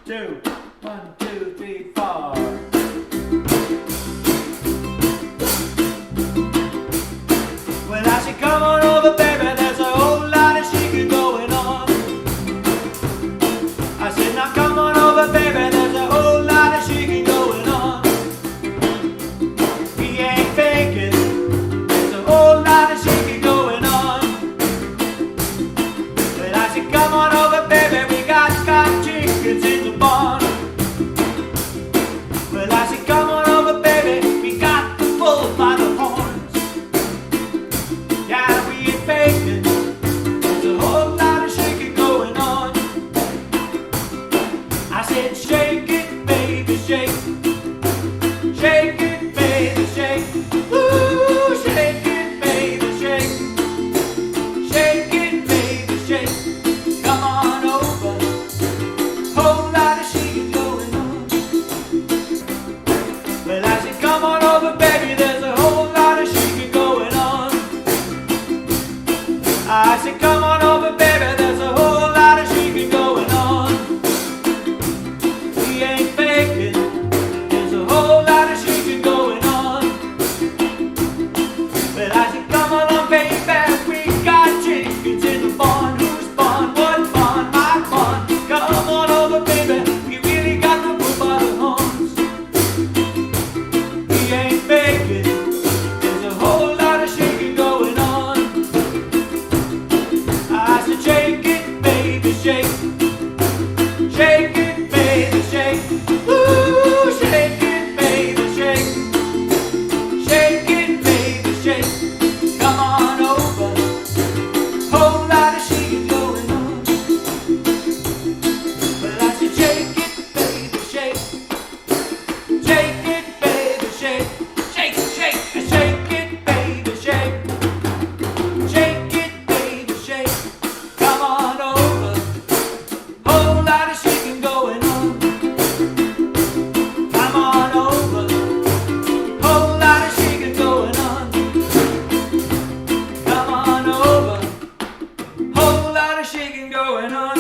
two, 1, 2, 3, 4. Well, I said, come on over, baby, there's a whole lot of shaking going on. I said, now come on over, baby, there's a whole lot of shaking going on. We ain't faking, there's a whole lot of shaking going on. Well, I said, come on over, baby, we got chickens in the barn. Well, I said, come on over, baby, we got the bull by the horns. Yeah, we ain't faking, there's a whole lot of shaking going on. I said, shake it, baby, shake. Shake it, baby, shake. Ooh, shake it, baby, shake. Shake it, baby, shake. Come on over. Whole lot of shaking going on. Well, I said, come on over, baby, there's a whole lot of shaking going on. I said, come on over, baby, there's a whole lot of shaking going on. We ain't faking, there's a whole lot of shaking going on. Well, I said, come on, baby, we got chickens in the barn. Whose barn? What barn? My barn. Come on over, baby, we really got the bull by the horns. We ain't faking, there's a whole lot of shaking going on. I said, shake it, baby, shake. Shake it, baby, shake. Ooh, shake it, baby, shake. Shake it, baby, shake. Come on over. Whole lot of shaking going on. Well, I said, shake it, baby, shake. Shake it, baby, shake. Shake, shake, shake it, baby, shake. Shake it, baby, shake. Come on over. Whole lot of shaking going on. Come on over. Whole lot of shaking going on. Come on over. Whole lot of shaking going on.